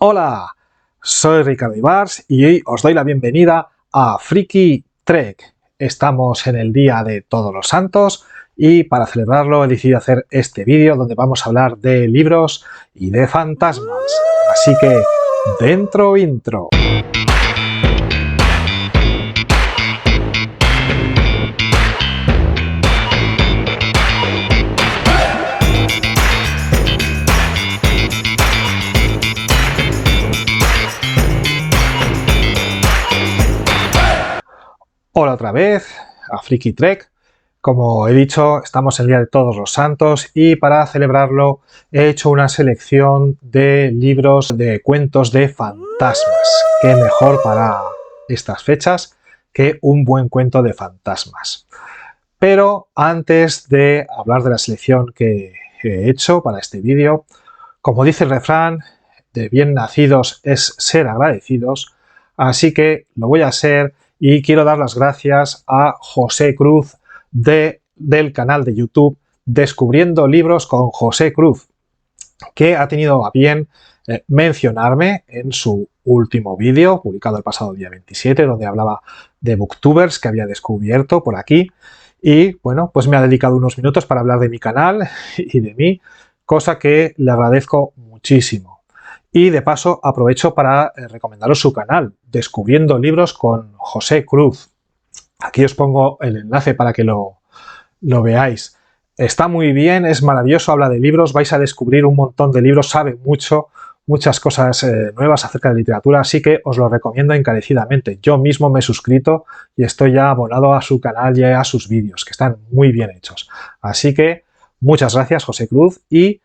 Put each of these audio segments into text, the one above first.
Hola, soy Ricardo Ibars y hoy os doy la bienvenida a Friki Trek. Estamos en el Día de Todos los Santos y para celebrarlo he decidido hacer este vídeo donde vamos a hablar de libros y de fantasmas. Así que, dentro intro. Hola otra vez, a Friki Trek. Como he dicho, estamos en el Día de Todos los Santos y para celebrarlo he hecho una selección de libros de cuentos de fantasmas. Qué mejor para estas fechas que un buen cuento de fantasmas. Pero antes de hablar de la selección que he hecho para este vídeo, como dice el refrán, de bien nacidos es ser agradecidos, así que lo voy a ser. Y quiero dar las gracias a José Cruz del canal de YouTube Descubriendo Libros con José Cruz, que ha tenido a bien mencionarme en su último vídeo, publicado el pasado día 27, donde hablaba de booktubers que había descubierto por aquí. Y bueno, pues me ha dedicado unos minutos para hablar de mi canal y de mí, cosa que le agradezco muchísimo. Y de paso aprovecho para recomendaros su canal, Descubriendo Libros con José Cruz. Aquí os pongo el enlace para que lo veáis. Está muy bien, es maravilloso, habla de libros, vais a descubrir un montón de libros, sabe muchas cosas nuevas acerca de literatura, así que os lo recomiendo encarecidamente. Yo mismo me he suscrito y estoy ya abonado a su canal y a sus vídeos, que están muy bien hechos. Así que muchas gracias, José Cruz, y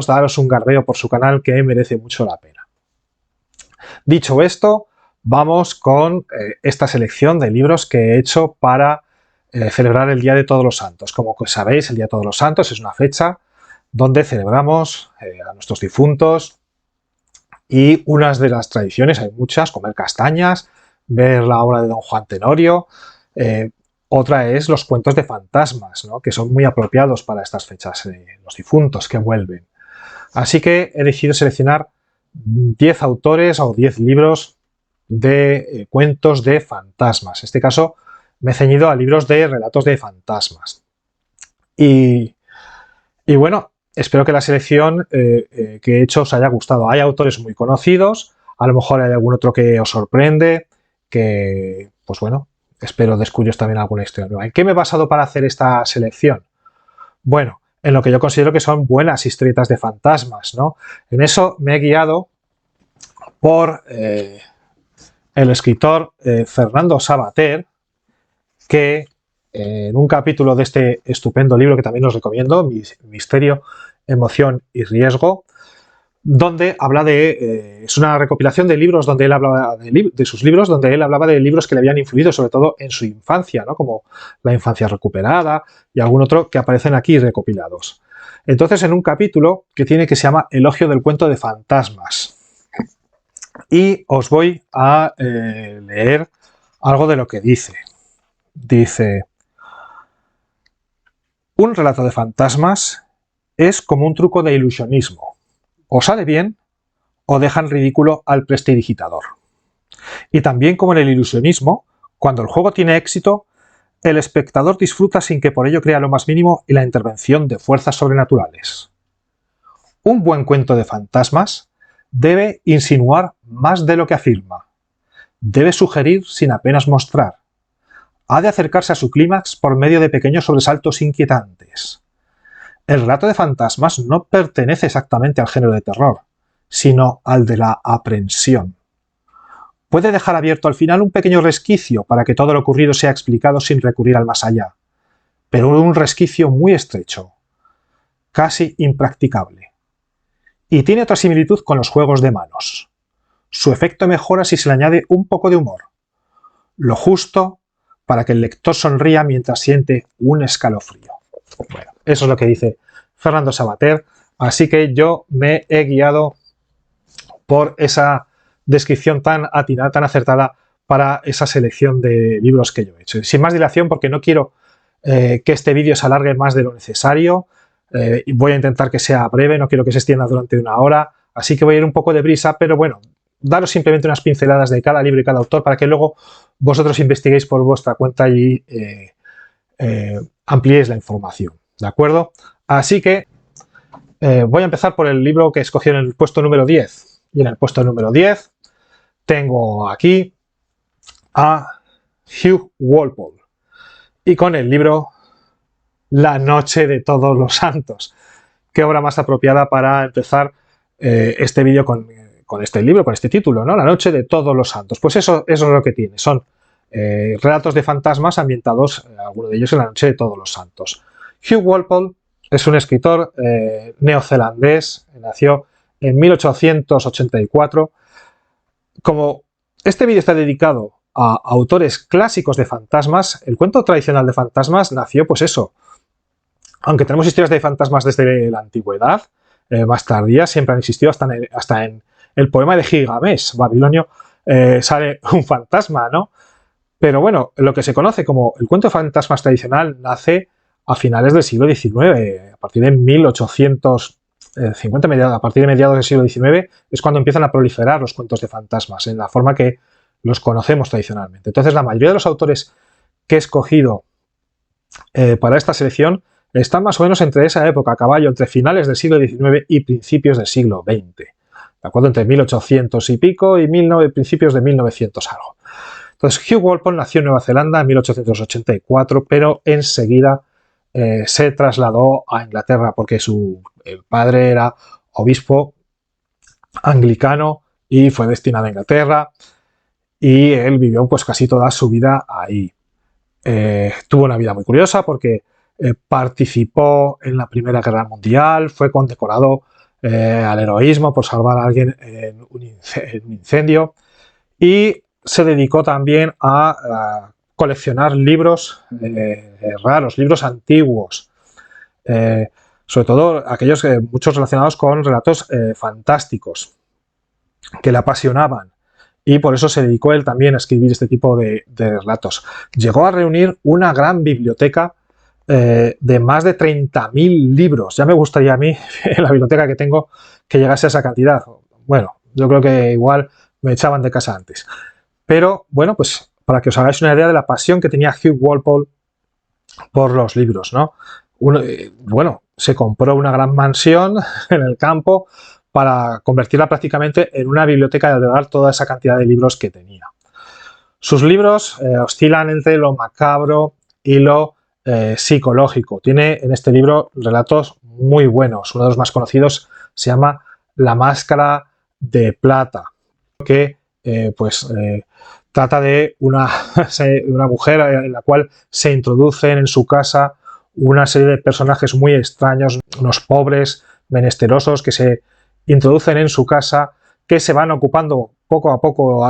daros un garbeo por su canal que merece mucho la pena. Dicho esto, vamos con esta selección de libros que he hecho para celebrar el Día de Todos los Santos. Como sabéis, el Día de Todos los Santos es una fecha donde celebramos a nuestros difuntos y unas de las tradiciones, hay muchas, comer castañas, ver la obra de Don Juan Tenorio. Otra es los cuentos de fantasmas, ¿no? Que son muy apropiados para estas fechas, los difuntos que vuelven. Así que he decidido seleccionar 10 autores o 10 libros de cuentos de fantasmas. En este caso me he ceñido a libros de relatos de fantasmas. Y bueno, espero que la selección que he hecho os haya gustado. Hay autores muy conocidos, a lo mejor hay algún otro que os sorprende, que, pues bueno, espero descubriros también alguna historia nueva. ¿En qué me he basado para hacer esta selección? Bueno, en lo que yo considero que son buenas historietas de fantasmas, ¿no? En eso me he guiado por el escritor Fernando Savater, que en un capítulo de este estupendo libro que también os recomiendo, Misterio, Emoción y Riesgo, donde habla de, es una recopilación de libros donde él hablaba de sus libros, donde él hablaba de libros que le habían influido, sobre todo en su infancia, ¿no? Como La infancia recuperada y algún otro que aparecen aquí recopilados. Entonces, en un capítulo que se llama Elogio del cuento de fantasmas. Y os voy a leer algo de lo que dice. Dice: un relato de fantasmas es como un truco de ilusionismo. O sale bien, o deja en ridículo al prestidigitador. Y también como en el ilusionismo, cuando el juego tiene éxito, el espectador disfruta sin que por ello crea lo más mínimo en la intervención de fuerzas sobrenaturales. Un buen cuento de fantasmas debe insinuar más de lo que afirma. Debe sugerir sin apenas mostrar. Ha de acercarse a su clímax por medio de pequeños sobresaltos inquietantes. El relato de fantasmas no pertenece exactamente al género de terror, sino al de la aprensión. Puede dejar abierto al final un pequeño resquicio para que todo lo ocurrido sea explicado sin recurrir al más allá, pero un resquicio muy estrecho, casi impracticable. Y tiene otra similitud con los juegos de manos. Su efecto mejora si se le añade un poco de humor, lo justo para que el lector sonría mientras siente un escalofrío. Bueno, eso es lo que dice Fernando Savater, así que yo me he guiado por esa descripción tan atinada, tan acertada para esa selección de libros que yo he hecho. Sin más dilación, porque no quiero que este vídeo se alargue más de lo necesario, voy a intentar que sea breve, no quiero que se extienda durante una hora, así que voy a ir un poco de prisa, pero bueno, daros simplemente unas pinceladas de cada libro y cada autor para que luego vosotros investiguéis por vuestra cuenta y ampliéis la información, ¿de acuerdo? Así que voy a empezar por el libro que escogí en el puesto número 10. Y en el puesto número 10 tengo aquí a Hugh Walpole y con el libro La noche de todos los santos. Qué obra más apropiada para empezar este vídeo con este libro, con este título, ¿no? La noche de todos los santos. Pues eso es lo que tiene. Son relatos de fantasmas ambientados, algunos de ellos en la noche de todos los santos. Hugh Walpole es un escritor neozelandés, nació en 1884. Como este vídeo está dedicado a autores clásicos de fantasmas, el cuento tradicional de fantasmas nació, pues eso, aunque tenemos historias de fantasmas desde la antigüedad, más tardía, siempre han existido, hasta en el poema de Gilgamesh, babilonio, sale un fantasma, ¿no? Pero bueno, lo que se conoce como el cuento de fantasmas tradicional nace a finales del siglo XIX, a partir de 1850, a partir de mediados del siglo XIX, es cuando empiezan a proliferar los cuentos de fantasmas, en la forma que los conocemos tradicionalmente. Entonces, la mayoría de los autores que he escogido para esta selección están más o menos entre esa época, a caballo, entre finales del siglo XIX y principios del siglo XX. ¿De acuerdo? Entre 1800 y pico y principios de 1900 algo. Entonces, Hugh Walpole nació en Nueva Zelanda en 1884, pero enseguida se trasladó a Inglaterra porque su padre era obispo anglicano y fue destinado a Inglaterra y él vivió pues casi toda su vida ahí. Tuvo una vida muy curiosa porque participó en la Primera Guerra Mundial, fue condecorado al heroísmo por salvar a alguien en un incendio y se dedicó también a coleccionar libros raros, libros antiguos, sobre todo aquellos muchos relacionados con relatos fantásticos que le apasionaban. Y por eso se dedicó él también a escribir este tipo de relatos. Llegó a reunir una gran biblioteca de más de 30.000 libros. Ya me gustaría a mí, en la biblioteca que tengo, que llegase a esa cantidad. Bueno, yo creo que igual me echaban de casa antes. Pero, bueno, pues para que os hagáis una idea de la pasión que tenía Hugh Walpole por los libros, ¿no? Bueno, se compró una gran mansión en el campo para convertirla prácticamente en una biblioteca y albergar toda esa cantidad de libros que tenía. Sus libros oscilan entre lo macabro y lo psicológico. Tiene en este libro relatos muy buenos. Uno de los más conocidos se llama La máscara de plata, que trata de una mujer en la cual se introducen en su casa una serie de personajes muy extraños, unos pobres menesterosos que se introducen en su casa, que se van ocupando poco a poco,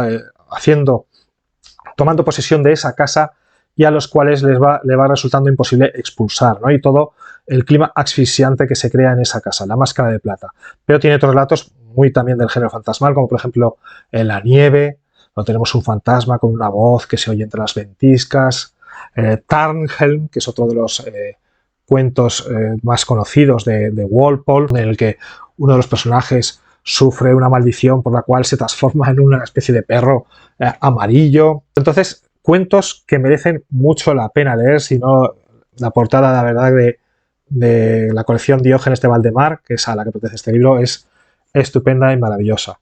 tomando posesión de esa casa y a los cuales le va resultando imposible expulsar, ¿no? Y todo el clima asfixiante que se crea en esa casa, La máscara de plata. pero tiene otros relatos muy también del género fantasmal, como por ejemplo En la nieve, donde tenemos un fantasma con una voz que se oye entre las ventiscas, Tarnhelm, que es otro de los cuentos más conocidos de Walpole, en el que uno de los personajes sufre una maldición por la cual se transforma en una especie de perro amarillo. Entonces, cuentos que merecen mucho la pena leer, si no la portada, la verdad, de la colección Diógenes de Valdemar, que es a la que pertenece este libro, es estupenda y maravillosa.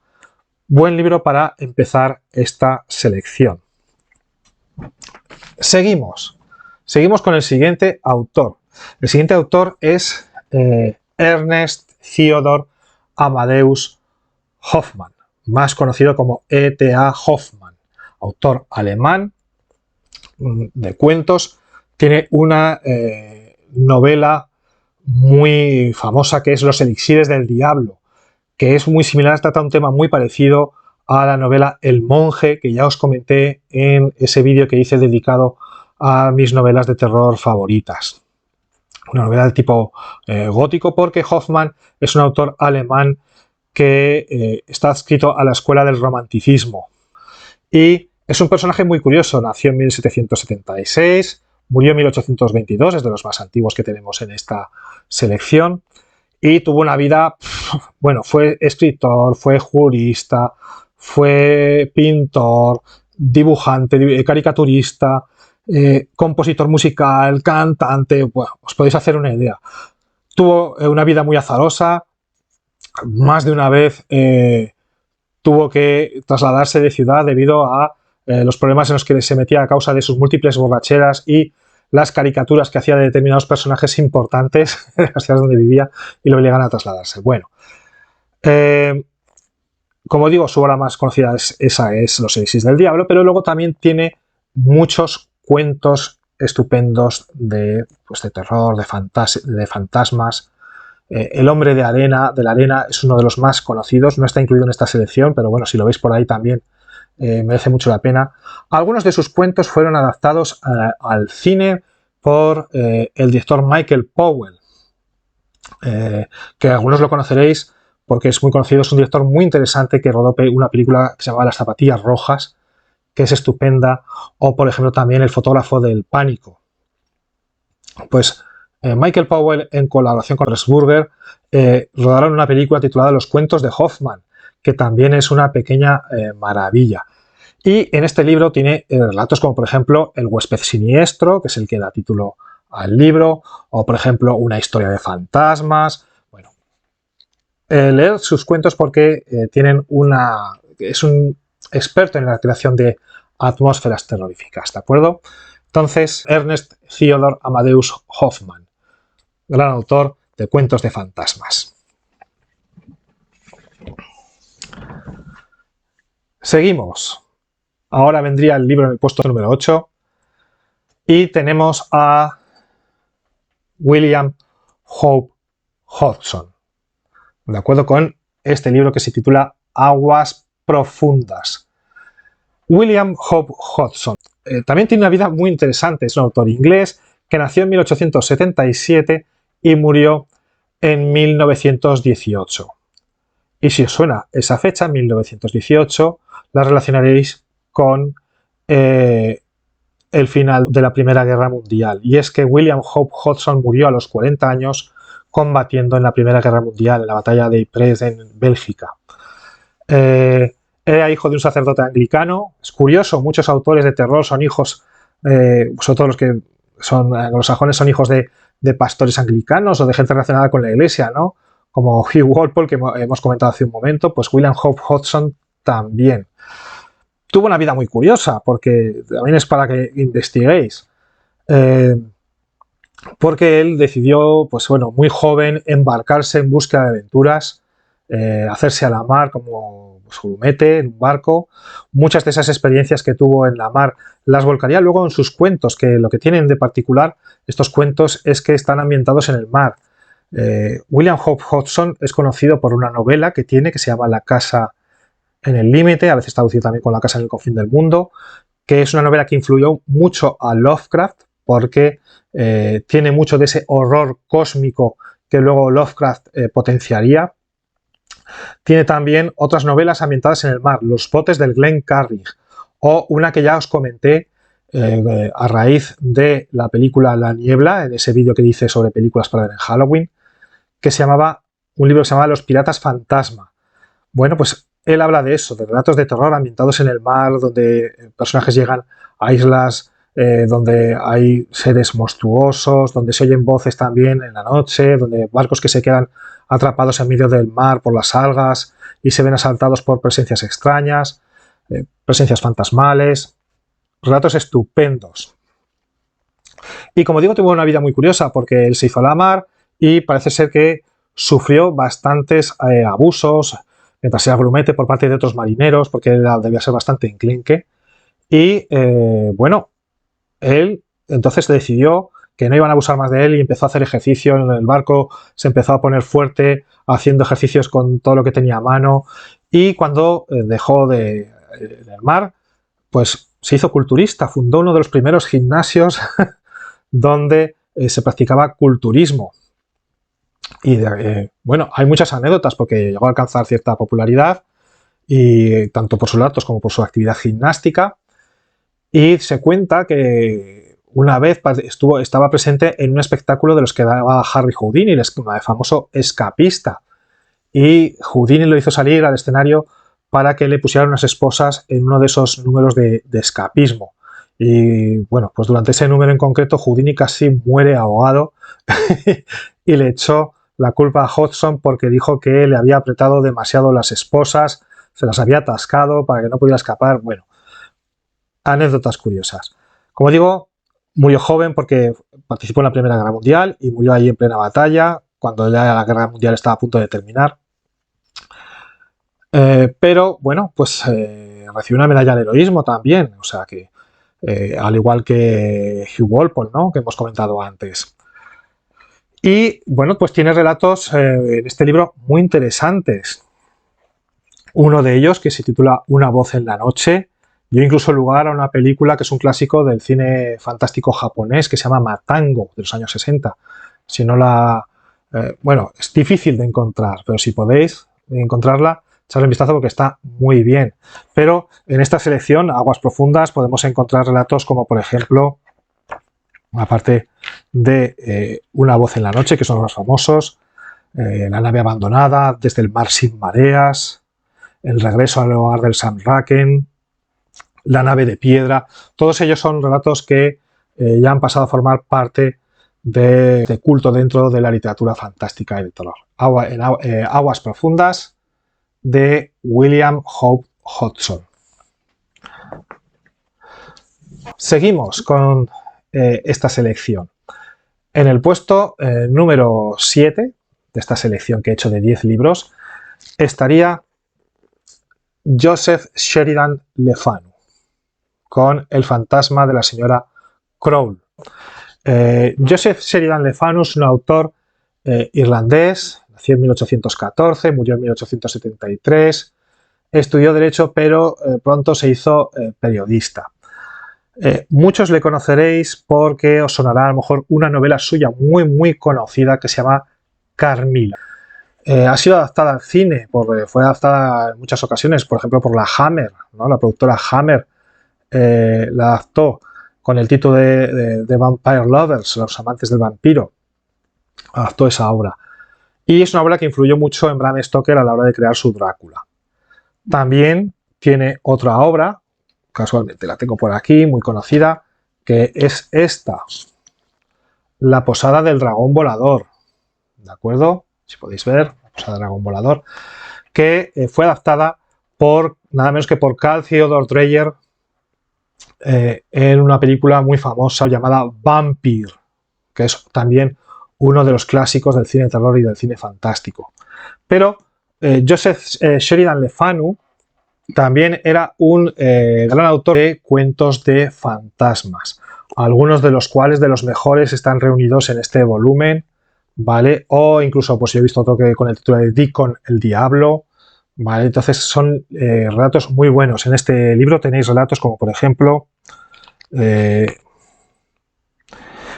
Buen libro para empezar esta selección. Seguimos con el siguiente autor. El siguiente autor es Ernest Theodor Amadeus Hoffmann, más conocido como E.T.A. Hoffmann, autor alemán de cuentos. Tiene una novela muy famosa que es Los elixires del diablo, que es muy similar, trata un tema muy parecido a la novela El monje, que ya os comenté en ese vídeo que hice dedicado a mis novelas de terror favoritas. Una novela de tipo gótico, porque Hoffmann es un autor alemán que está adscrito a la escuela del romanticismo. Y es un personaje muy curioso. Nació en 1776, murió en 1822, es de los más antiguos que tenemos en esta selección. y tuvo una vida, bueno, fue escritor, fue jurista, fue pintor, dibujante, caricaturista, compositor musical, cantante, bueno, os podéis hacer una idea. Tuvo una vida muy azarosa, más de una vez tuvo que trasladarse de ciudad debido a los problemas en los que se metía a causa de sus múltiples borracheras y las caricaturas que hacía de determinados personajes importantes de las ciudades donde vivía y lo obligan a trasladarse. Bueno, como digo, su obra más conocida esa es Los Elixir del Diablo, pero luego también tiene muchos cuentos estupendos pues de terror, de fantasmas. El hombre de la arena es uno de los más conocidos, no está incluido en esta selección, pero bueno, si lo veis por ahí también merece mucho la pena. Algunos de sus cuentos fueron adaptados al cine por el director Michael Powell, que algunos lo conoceréis porque es muy conocido, es un director muy interesante que rodó una película que se llama Las zapatillas rojas, que es estupenda, o por ejemplo también El fotógrafo del pánico. Pues Michael Powell, en colaboración con Pressburger, rodaron una película titulada Los cuentos de Hoffman, que también es una pequeña maravilla. Y en este libro tiene relatos como, por ejemplo, El huésped siniestro, que es el que da título al libro, o, por ejemplo, Una historia de fantasmas. Bueno, leer sus cuentos porque es un experto en la creación de atmósferas terroríficas, ¿de acuerdo? Entonces, Ernest Theodor Amadeus Hoffmann, gran autor de cuentos de fantasmas. Seguimos. Ahora vendría el libro en el puesto número 8 y tenemos a William Hope Hodgson, de acuerdo con este libro que se titula Aguas Profundas. William Hope Hodgson también tiene una vida muy interesante, es un autor inglés que nació en 1877 y murió en 1918. Y si os suena esa fecha, 1918, la relacionaréis con el final de la Primera Guerra Mundial. Y es que William Hope Hodgson murió a los 40 años combatiendo en la Primera Guerra Mundial, en la batalla de Ypres en Bélgica. Era hijo de un sacerdote anglicano. Es curioso, muchos autores de terror son hijos, sobre todo los que son anglosajones, son hijos de pastores anglicanos o de gente relacionada con la iglesia, ¿no? Como Hugh Walpole, que hemos comentado hace un momento, pues William Hope Hodgson también. Tuvo una vida muy curiosa, porque también es para que investiguéis. Porque él decidió, pues bueno, muy joven, embarcarse en búsqueda de aventuras, hacerse a la mar como grumete en un barco. Muchas de esas experiencias que tuvo en la mar las volcaría luego en sus cuentos, que lo que tienen de particular estos cuentos es que están ambientados en el mar. William Hope Hodgson es conocido por una novela que tiene que se llama La casa en el límite, a veces traducido también con La casa en el confín del mundo, que es una novela que influyó mucho a Lovecraft porque tiene mucho de ese horror cósmico que luego Lovecraft potenciaría. Tiene también otras novelas ambientadas en el mar, Los botes del Glen Carrig, o una que ya os comenté a raíz de la película La niebla, en ese vídeo que hice sobre películas para ver en Halloween, que se llamaba, un libro que se llamaba Los piratas fantasma. Bueno, pues él habla de eso, de relatos de terror ambientados en el mar, donde personajes llegan a islas donde hay seres monstruosos, donde se oyen voces también en la noche, donde barcos que se quedan atrapados en medio del mar por las algas y se ven asaltados por presencias extrañas, presencias fantasmales, relatos estupendos. Y como digo, tuvo una vida muy curiosa porque él se hizo a la mar y parece ser que sufrió bastantes abusos mientras era grumete por parte de otros marineros, porque él debía ser bastante enclenque. Y bueno, él entonces decidió que no iban a abusar más de él y empezó a hacer ejercicio en el barco, se empezó a poner fuerte, haciendo ejercicios con todo lo que tenía a mano, y cuando dejó del mar, pues se hizo culturista, fundó uno de los primeros gimnasios donde se practicaba culturismo. Y bueno, hay muchas anécdotas porque llegó a alcanzar cierta popularidad, y tanto por sus relatos como por su actividad gimnástica. Y se cuenta que una vez estaba presente en un espectáculo de los que daba Harry Houdini, el famoso escapista. Y Houdini lo hizo salir al escenario para que le pusieran unas esposas en uno de esos números de escapismo. Y bueno, pues durante ese número en concreto Houdini casi muere ahogado y le echó la culpa a Hodgson porque dijo que le había apretado demasiado las esposas, se las había atascado para que no pudiera escapar. Bueno, anécdotas curiosas. Como digo, murió joven porque participó en la Primera Guerra Mundial y murió ahí en plena batalla, cuando ya la Guerra Mundial estaba a punto de terminar. Pero bueno, pues recibió una medalla al heroísmo también, o sea que al igual que Hugh Walpole, ¿no?, que hemos comentado antes. Y bueno, pues tiene relatos en este libro muy interesantes. Uno de ellos, que se titula Una voz en la noche, dio incluso lugar a una película que es un clásico del cine fantástico japonés que se llama Matango, de los años 60. Si no la... bueno, es difícil de encontrar, pero si podéis encontrarla, echarle un vistazo porque está muy bien. Pero en esta selección, Aguas Profundas, podemos encontrar relatos como, por ejemplo, aparte de Una voz en la noche, que son los famosos, La nave abandonada, Desde el mar sin mareas, El regreso al hogar del Sanraken, La nave de piedra. Todos ellos son relatos que ya han pasado a formar parte de culto dentro de la literatura fantástica y de terror. Aguas Profundas, de William Hope Hodgson. Seguimos con esta selección. En el puesto número 7 de esta selección que he hecho de 10 libros estaría Joseph Sheridan Le Fanu con El fantasma de la señora Crowl. Joseph Sheridan Le Fanu es un autor irlandés, nació en 1814, murió en 1873, estudió Derecho, pero pronto se hizo periodista. Muchos le conoceréis porque os sonará a lo mejor una novela suya muy conocida que se llama Carmilla. Ha sido adaptada al cine, fue adaptada en muchas ocasiones, por ejemplo por la Hammer, ¿no? La productora Hammer la adaptó con el título de Vampire Lovers, los amantes del vampiro. Adaptó esa obra. Y es una obra que influyó mucho en Bram Stoker a la hora de crear su Drácula. También tiene otra obra, casualmente la tengo por aquí, muy conocida, que es esta, La posada del dragón volador. ¿De acuerdo? Si podéis ver, La posada del dragón volador, que fue adaptada por nada menos que por Carl Theodor Dreyer en una película muy famosa llamada Vampire, que es también uno de los clásicos del cine de terror y del cine fantástico. Pero Joseph Sheridan Le Fanu también era un gran autor de cuentos de fantasmas, algunos de los cuales, de los mejores, están reunidos en este volumen, ¿vale? O incluso, pues yo he visto otro que con el título de Deacon el Diablo, ¿vale? Entonces son relatos muy buenos. En este libro tenéis relatos como, por ejemplo,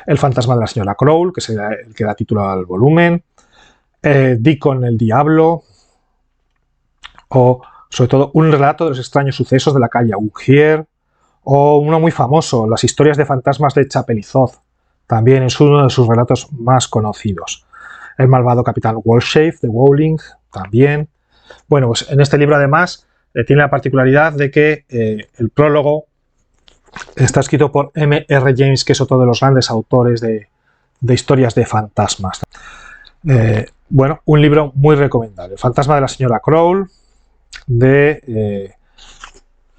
El fantasma de la señora Crowl, que es el que da título al volumen, Deacon el Diablo, o sobre todo un relato de los extraños sucesos de la calle Augier, o uno muy famoso, Las historias de fantasmas de Chapelizoz, también es uno de sus relatos más conocidos. El malvado capitán Wolfshave de Rowling, también. Bueno, pues en este libro además tiene la particularidad de que el prólogo está escrito por M.R. James, que es otro de los grandes autores de historias de fantasmas. Bueno, un libro muy recomendable. El fantasma de la señora Crowl, de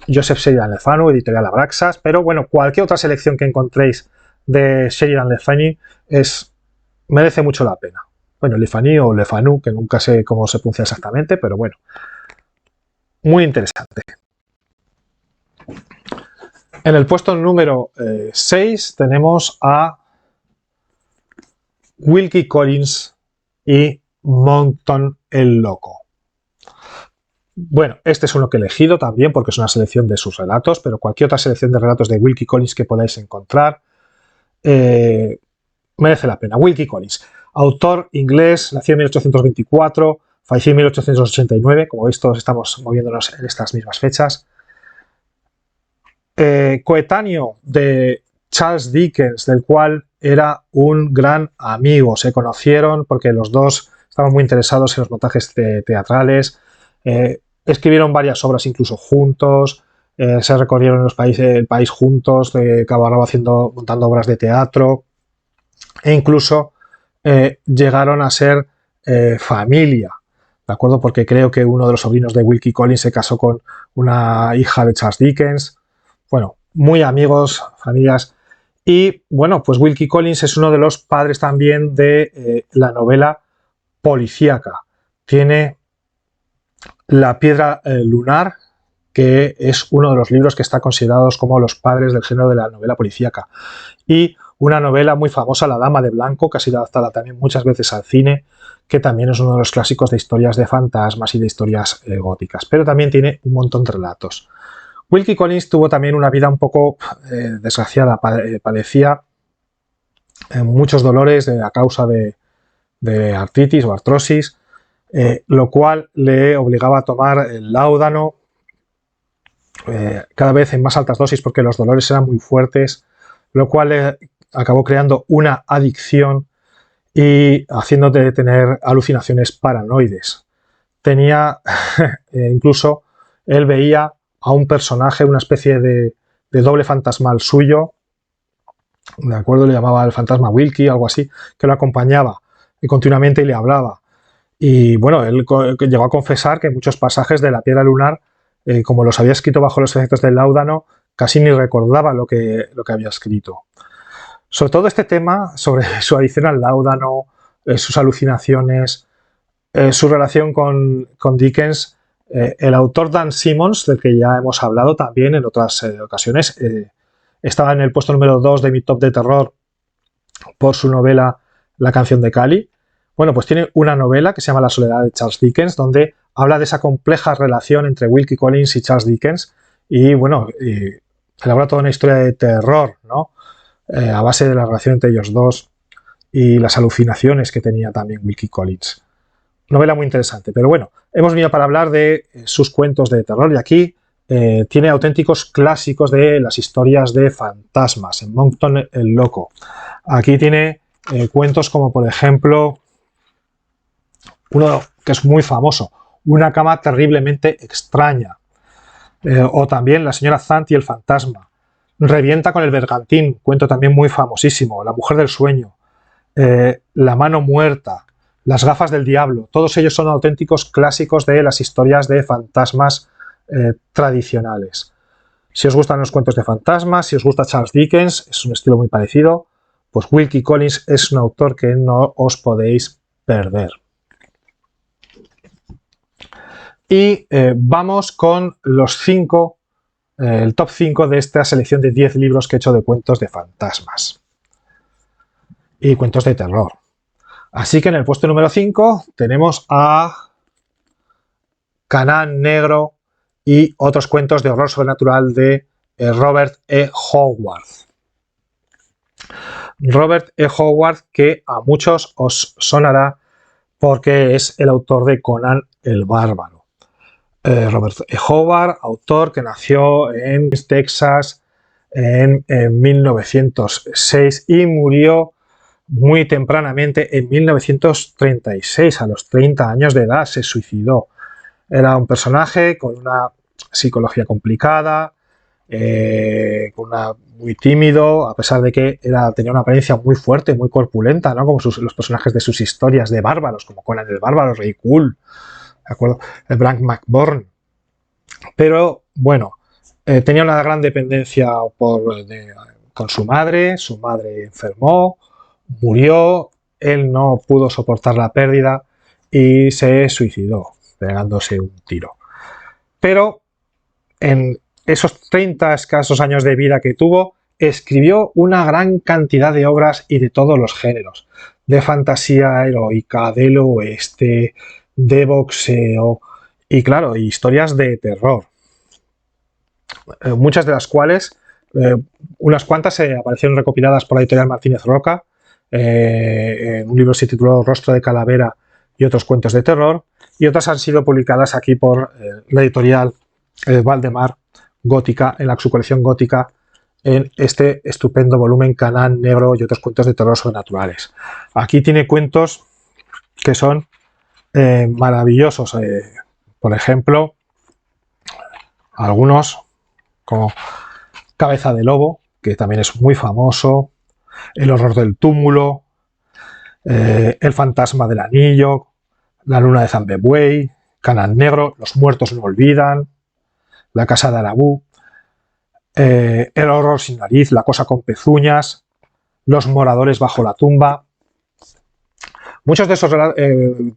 Joseph Sheridan Le Fanu, editorial Abraxas, pero bueno, cualquier otra selección que encontréis de Sheridan Le Fanu merece mucho la pena. Bueno, Le Fanu o Le Fanu, que nunca sé cómo se pronuncia exactamente, pero bueno, muy interesante. En el puesto número 6 tenemos a Wilkie Collins y Moncton el Loco. Bueno, este es uno que he elegido también porque es una selección de sus relatos, pero cualquier otra selección de relatos de Wilkie Collins que podáis encontrar merece la pena. Wilkie Collins, autor inglés, nació en 1824, falleció en 1889, como veis todos estamos moviéndonos en estas mismas fechas. Coetáneo de Charles Dickens, del cual era un gran amigo. Se conocieron porque los dos estaban muy interesados en los montajes teatrales, escribieron varias obras incluso juntos, se recorrieron el país juntos, acabaron montando obras de teatro e incluso llegaron a ser familia, ¿de acuerdo? Porque creo que uno de los sobrinos de Wilkie Collins se casó con una hija de Charles Dickens. Bueno, muy amigos, familias. Y bueno, pues Wilkie Collins es uno de los padres también de la novela policíaca. Tiene La piedra lunar, que es uno de los libros que está considerados como los padres del género de la novela policíaca. Y una novela muy famosa, La dama de blanco, que ha sido adaptada también muchas veces al cine, que también es uno de los clásicos de historias de fantasmas y de historias góticas. Pero también tiene un montón de relatos. Wilkie Collins tuvo también una vida un poco desgraciada. Padecía muchos dolores a causa de artritis o artrosis, lo cual le obligaba a tomar el láudano cada vez en más altas dosis porque los dolores eran muy fuertes, lo cual le acabó creando una adicción y haciéndote tener alucinaciones paranoides. Tenía, incluso, él veía a un personaje, una especie de doble fantasmal suyo, de acuerdo, le llamaba el fantasma Wilkie, algo así, que lo acompañaba y continuamente le hablaba. Y bueno, él llegó a confesar que en muchos pasajes de La piedra lunar, como los había escrito bajo los efectos del láudano, casi ni recordaba lo que había escrito. Sobre todo este tema, sobre su adicción al láudano, sus alucinaciones, su relación con Dickens, el autor Dan Simmons, del que ya hemos hablado también en otras ocasiones, estaba en el puesto número 2 de mi top de terror por su novela La canción de Cali. Bueno, pues tiene una novela que se llama La soledad de Charles Dickens, donde habla de esa compleja relación entre Wilkie Collins y Charles Dickens y, bueno, elabora toda una historia de terror, ¿no? A base de la relación entre ellos dos y las alucinaciones que tenía también Wilkie Collins. Novela muy interesante, pero bueno, hemos venido para hablar de sus cuentos de terror y aquí tiene auténticos clásicos de las historias de fantasmas, en Monkton el Loco. Aquí tiene cuentos como, por ejemplo, uno que es muy famoso, Una cama terriblemente extraña, o también La señora Zant y el fantasma, Revienta con el bergantín, cuento también muy famosísimo, La mujer del sueño, La mano muerta, Las gafas del diablo. Todos ellos son auténticos clásicos de las historias de fantasmas tradicionales. Si os gustan los cuentos de fantasmas, si os gusta Charles Dickens, es un estilo muy parecido, pues Wilkie Collins es un autor que no os podéis perder. Y vamos con los 5, el top 5 de esta selección de 10 libros que he hecho de cuentos de fantasmas y cuentos de terror. Así que en el puesto número 5 tenemos a Canaán Negro y otros cuentos de horror sobrenatural de Robert E. Howard. Robert E. Howard, que a muchos os sonará porque es el autor de Conan el Bárbaro. Robert E. Howard, autor que nació en Texas en 1906 y murió muy tempranamente en 1936, a los 30 años de edad, se suicidó. Era un personaje con una psicología complicada, muy tímido, a pesar de que tenía una apariencia muy fuerte, muy corpulenta, ¿no? Como los personajes de sus historias de bárbaros, como Conan el Bárbaro, Rey Cool, ¿de acuerdo? El Frank McBorn. Pero bueno, tenía una gran dependencia con su madre enfermó, murió, él no pudo soportar la pérdida y se suicidó, pegándose un tiro. Pero en esos 30 escasos años de vida que tuvo, escribió una gran cantidad de obras y de todos los géneros, de fantasía heroica, del oeste, de boxeo y, claro, historias de terror. Muchas de las cuales, unas cuantas aparecieron recopiladas por la editorial Martínez Roca, en un libro se tituló Rostro de calavera y otros cuentos de terror, y otras han sido publicadas aquí por la editorial Valdemar Gótica, en su colección gótica en este estupendo volumen Canán Negro y otros cuentos de terror sobrenaturales. Aquí tiene cuentos que son maravillosos. Por ejemplo, algunos como Cabeza de Lobo, que también es muy famoso, El horror del túmulo, El fantasma del anillo, La luna de Zambebway, Canán Negro, Los muertos no olvidan, La casa de Arabú, El horror sin nariz, La cosa con pezuñas, Los moradores bajo la tumba. Muchos de esos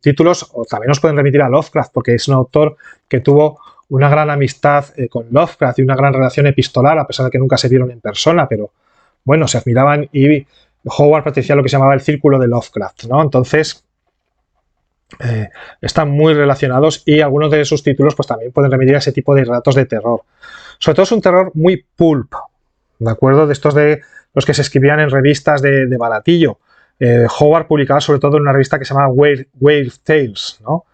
títulos también nos pueden remitir a Lovecraft, porque es un autor que tuvo una gran amistad con Lovecraft y una gran relación epistolar, a pesar de que nunca se vieron en persona, pero bueno, se admiraban y Howard pertenecía a lo que se llamaba el círculo de Lovecraft, ¿no? Entonces, están muy relacionados y algunos de sus títulos pues también pueden remitir a ese tipo de relatos de terror. Sobre todo es un terror muy pulp, ¿de acuerdo? De estos de los que se escribían en revistas de baratillo. Howard publicaba sobre todo en una revista que se llama Weird Tales, ¿no?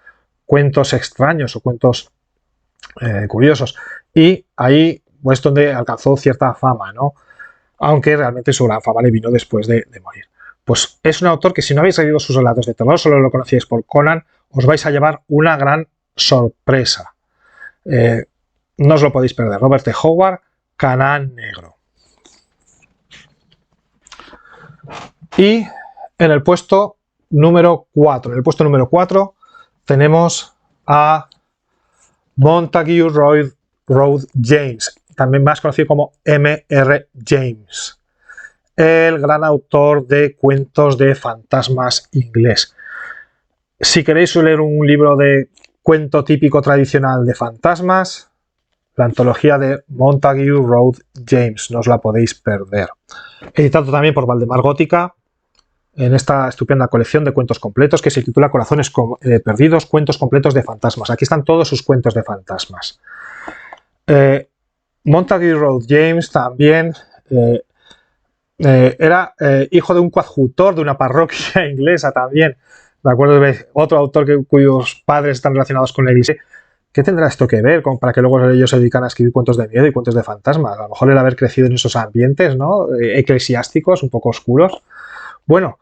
Cuentos extraños o cuentos curiosos. Y ahí pues donde alcanzó cierta fama, ¿no? Aunque realmente su gran fama le vino después de morir. Pues es un autor que si no habéis leído sus relatos de terror, solo lo conocíais por Conan, os vais a llevar una gran sorpresa. No os lo podéis perder. Robert E. Howard, Canán Negro. Y en el puesto número 4. En el puesto número 4 tenemos a Montague Road James, también más conocido como M.R. James, el gran autor de cuentos de fantasmas inglés. Si queréis leer un libro de cuento típico tradicional de fantasmas, la antología de Montague Road James, no os la podéis perder. Editado también por Valdemar Gótica, en esta estupenda colección de cuentos completos que se titula Corazones Perdidos, cuentos completos de fantasmas. Aquí están todos sus cuentos de fantasmas. Montague Road James también era hijo de un coadjutor de una parroquia inglesa también. Me acuerdo de otro autor cuyos padres están relacionados con la iglesia. ¿Qué tendrá esto que ver para que luego ellos se dedican a escribir cuentos de miedo y cuentos de fantasmas? A lo mejor el haber crecido en esos ambientes, ¿no? Eclesiásticos, un poco oscuros. Bueno,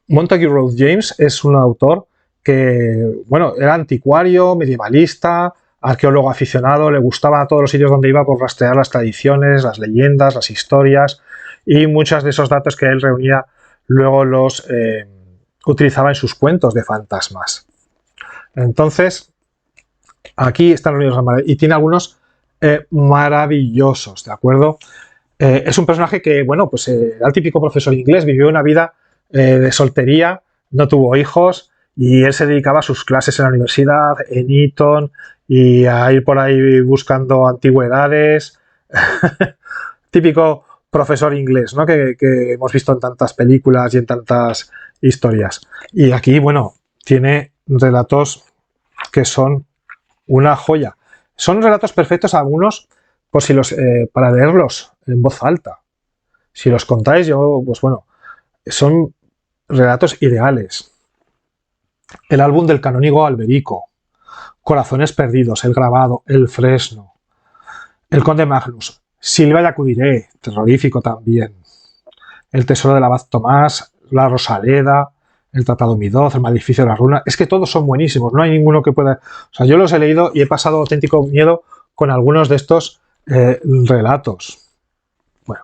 Montague Road James es un autor que, bueno, era anticuario, medievalista, arqueólogo aficionado, le gustaba a todos los sitios donde iba por rastrear las tradiciones, las leyendas, las historias y muchos de esos datos que él reunía luego los utilizaba en sus cuentos de fantasmas. Entonces, aquí están reunidos y tiene algunos maravillosos, ¿de acuerdo? Es un personaje que, bueno, pues era el típico profesor inglés, vivió una vida de soltería, no tuvo hijos y él se dedicaba a sus clases en la universidad, en Eton, y a ir por ahí buscando antigüedades. Típico profesor inglés, ¿no? Que hemos visto en tantas películas y en tantas historias. Y aquí, bueno, tiene relatos que son una joya. Son relatos perfectos algunos por si para leerlos en voz alta. Si los contáis, pues bueno, son relatos ideales. El álbum del canónigo Alberico, Corazones perdidos, El grabado, El fresno, El conde Magnus, Silva y acudiré, terrorífico también. El tesoro del abad Tomás, La Rosaleda, El tratado Midoz, El maleficio de la runa. Es que todos son buenísimos, no hay ninguno que pueda... O sea, yo los he leído y he pasado auténtico miedo con algunos de estos relatos. Bueno,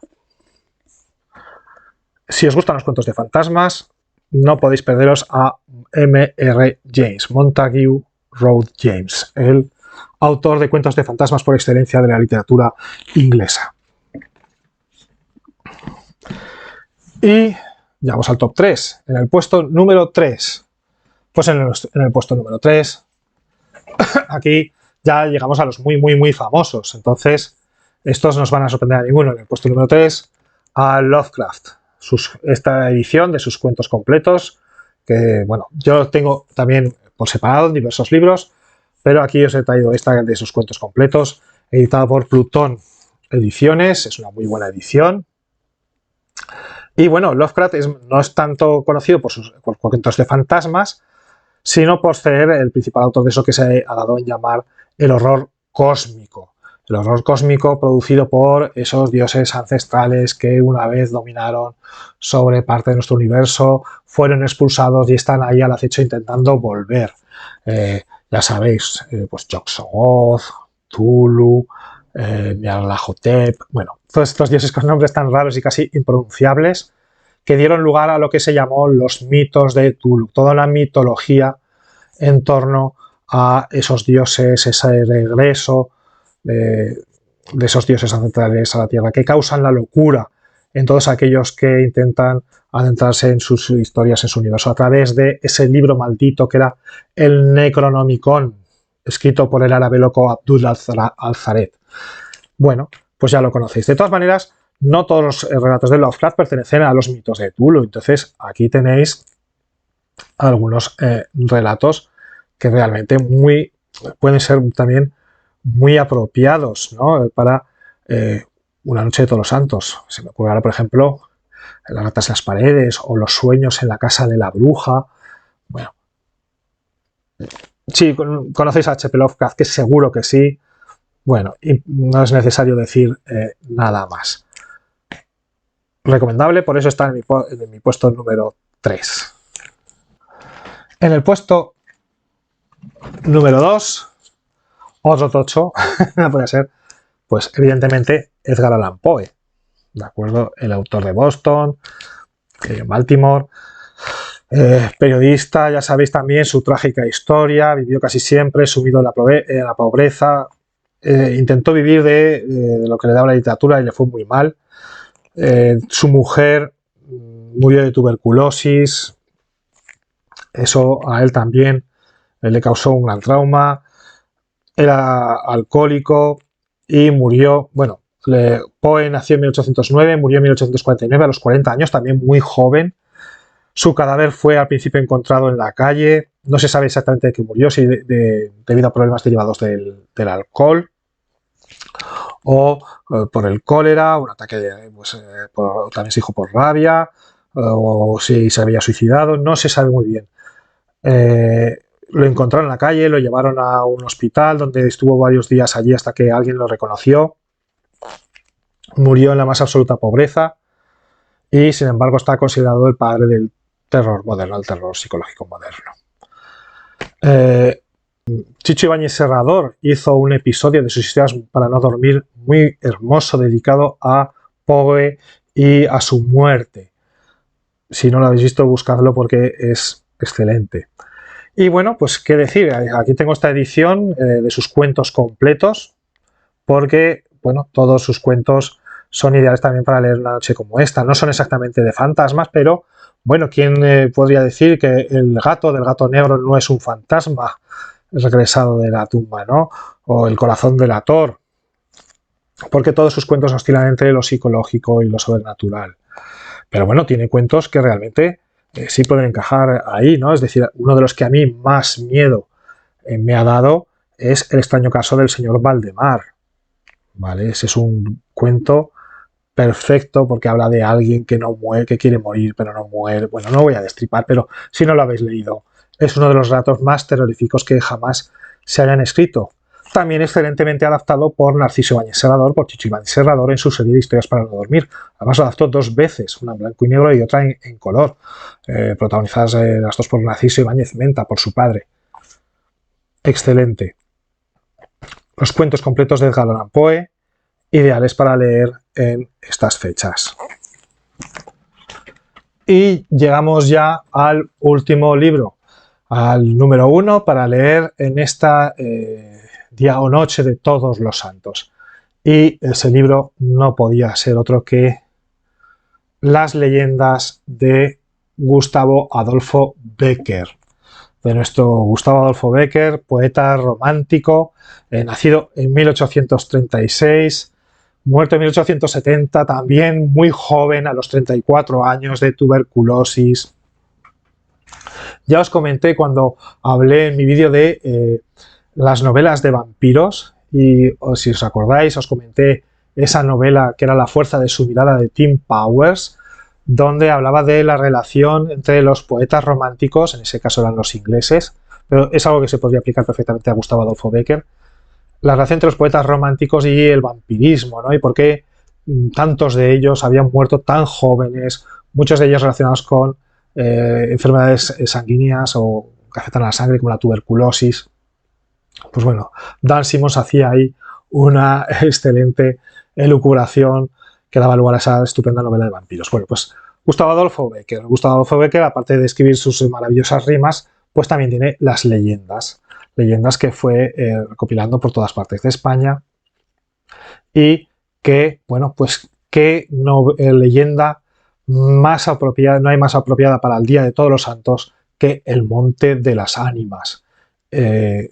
si os gustan los cuentos de fantasmas, no podéis perderos a M.R. James, Montague Road James, el autor de cuentos de fantasmas por excelencia de la literatura inglesa. Y llegamos al top 3. En el puesto número 3. Pues en el puesto número 3, aquí ya llegamos a los muy famosos. Entonces, estos no os van a sorprender a ninguno. En el puesto número 3, a Lovecraft. Esta edición de sus cuentos completos, que, bueno, yo tengo también por separado en diversos libros, pero aquí os he traído esta de sus cuentos completos, editada por Plutón Ediciones. Es una muy buena edición. Y bueno, Lovecraft no es tanto conocido por sus cuentos de fantasmas, sino por ser el principal autor de eso que se ha dado en llamar el horror cósmico. el horror cósmico producido por esos dioses ancestrales que una vez dominaron sobre parte de nuestro universo, fueron expulsados y están ahí al acecho intentando volver. Ya sabéis, pues Yog-Sothoth, Tulu, Nyarlathotep, bueno, todos estos dioses con nombres tan raros y casi impronunciables que dieron lugar a lo que se llamó los mitos de Tulu, toda la mitología en torno a esos dioses, ese regreso de esos dioses ancestrales a la Tierra, que causan la locura en todos aquellos que intentan adentrarse en sus historias, en su universo, a través de ese libro maldito que era el Necronomicon, escrito por el árabe loco Abdul al-Zared. Bueno, pues ya lo conocéis. De todas maneras, no todos los relatos de Lovecraft pertenecen a los mitos de Cthulhu. Entonces, aquí tenéis algunos relatos que realmente pueden ser también muy apropiados, ¿no? Para una noche de todos los santos. Se me ocurre ahora, por ejemplo, las ratas en las paredes o los sueños en la casa de la bruja. Bueno, sí, conocéis a H.P. Lovecraft, que seguro que sí. Bueno, y no es necesario decir nada más. Recomendable, por eso está en mi puesto número 3. En el puesto número 2, otro tocho, no puede ser, pues evidentemente Edgar Allan Poe, ¿de acuerdo? El autor de Boston, Baltimore, periodista, ya sabéis también su trágica historia, vivió casi siempre sumido en la pobreza, intentó vivir de lo que le daba la literatura y le fue muy mal. Su mujer murió de tuberculosis, eso a él también le causó un gran trauma, era alcohólico y murió, bueno, Poe nació en 1809, murió en 1849 a los 40 años, también muy joven. Su cadáver fue al principio encontrado en la calle, no se sabe exactamente de qué murió, si debido a problemas derivados del alcohol o por el cólera, un ataque, pues, también se dijo por rabia, o si se había suicidado, no se sabe muy bien. Lo encontraron en la calle, lo llevaron a un hospital donde estuvo varios días allí hasta que alguien lo reconoció. Murió en la más absoluta pobreza y, sin embargo, está considerado el padre del terror moderno, el terror psicológico moderno. Chicho Ibáñez Serrador hizo un episodio de sus historias para no dormir muy hermoso dedicado a Poe y a su muerte. Si no lo habéis visto, buscadlo porque es excelente. Y bueno, pues qué decir, aquí tengo esta edición de sus cuentos completos porque, bueno, todos sus cuentos son ideales también para leer una noche como esta. No son exactamente de fantasmas, pero bueno, ¿quién podría decir que el gato del gato negro no es un fantasma regresado de la tumba, ¿no? O el corazón del Ator, porque todos sus cuentos oscilan entre lo psicológico y lo sobrenatural. Pero bueno, tiene cuentos que realmente sí pueden encajar ahí, ¿no? Es decir, uno de los que a mí más miedo me ha dado es El extraño caso del señor Valdemar, ¿vale? Ese es un cuento perfecto porque habla de alguien que no muere, que quiere morir pero no muere. Bueno, no voy a destripar, pero si no lo habéis leído, es uno de los relatos más terroríficos que jamás se hayan escrito. También excelentemente adaptado por Narciso Ibáñez Serrador, por Chicho Ibáñez Serrador en su serie de historias para no dormir. Además lo adaptó 2 veces, una en blanco y negro y otra en color, protagonizadas las dos por Narciso Ibáñez Menta, por su padre. Excelente. Los cuentos completos de Edgar Allan Poe, ideales para leer en estas fechas. Y llegamos ya al último libro, al número 1 para leer en esta día o noche de Todos los Santos. Y ese libro no podía ser otro que Las leyendas de Gustavo Adolfo Bécquer, de nuestro Gustavo Adolfo Bécquer, poeta romántico, nacido en 1836, muerto en 1870, también muy joven, a los 34 años, de tuberculosis. Ya os comenté cuando hablé en mi vídeo de las novelas de vampiros, y si os acordáis, os comenté esa novela que era La fuerza de su mirada, de Tim Powers, donde hablaba de la relación entre los poetas románticos, en ese caso eran los ingleses, pero es algo que se podría aplicar perfectamente a Gustavo Adolfo Bécquer, la relación entre los poetas románticos y el vampirismo, ¿no? Y por qué tantos de ellos habían muerto tan jóvenes, muchos de ellos relacionados con enfermedades sanguíneas o que afectan a la sangre, como la tuberculosis. Pues bueno, Dan Simmons hacía ahí una excelente elucubración que daba lugar a esa estupenda novela de vampiros. Bueno, pues Gustavo Adolfo Becker, aparte de escribir sus maravillosas rimas, pues también tiene las leyendas que fue recopilando por todas partes de España y que, bueno, pues qué leyenda más apropiada, no hay más apropiada para el Día de Todos los Santos que el Monte de las Ánimas,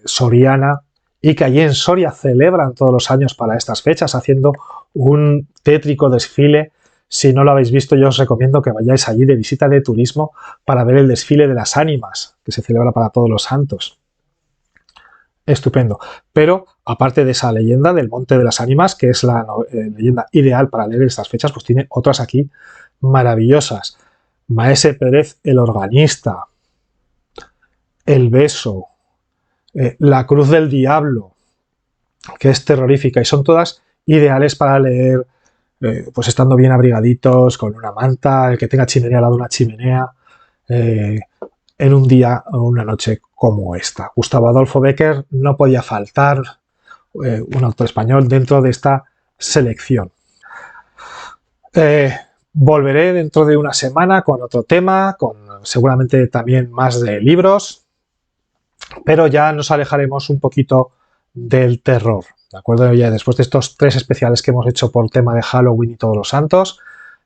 soriana, y que allí en Soria celebran todos los años para estas fechas haciendo un tétrico desfile. Si no lo habéis visto, yo os recomiendo que vayáis allí de visita de turismo para ver el desfile de las ánimas que se celebra para todos los santos. Estupendo. Pero aparte de esa leyenda del Monte de las Ánimas, que es la leyenda ideal para leer estas fechas, pues tiene otras aquí maravillosas. Maese Pérez el organista, El beso, La cruz del diablo, que es terrorífica, y son todas ideales para leer pues estando bien abrigaditos, con una manta, el que tenga chimenea al lado de una chimenea, en un día o una noche como esta. Gustavo Adolfo Becker no podía faltar, un autor español dentro de esta selección. Volveré dentro de una semana con otro tema, con seguramente también más de libros, pero ya nos alejaremos un poquito del terror, ¿de acuerdo? Ya después de estos 3 especiales que hemos hecho por tema de Halloween y Todos los Santos,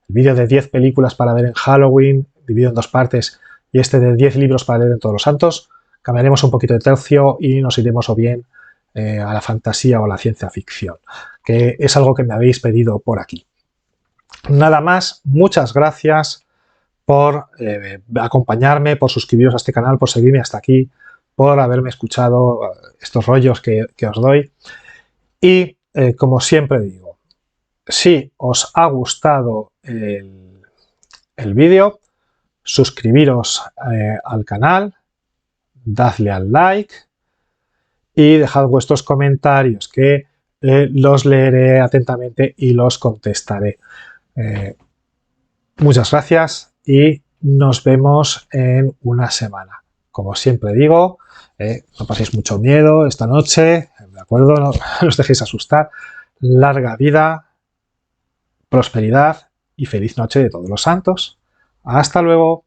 el vídeo de 10 películas para ver en Halloween, dividido en 2 partes, y este de 10 libros para leer en Todos los Santos, cambiaremos un poquito de tercio y nos iremos o bien a la fantasía o a la ciencia ficción, que es algo que me habéis pedido por aquí. Nada más, muchas gracias por acompañarme, por suscribiros a este canal, por seguirme hasta aquí, por haberme escuchado estos rollos que os doy. Y como siempre digo, si os ha gustado el vídeo, suscribiros al canal, dadle al like y dejad vuestros comentarios, que los leeré atentamente y los contestaré. Muchas gracias y nos vemos en una semana. Como siempre digo, no paséis mucho miedo esta noche, ¿de acuerdo? No os dejéis asustar. Larga vida, prosperidad y feliz noche de Todos los Santos. Hasta luego.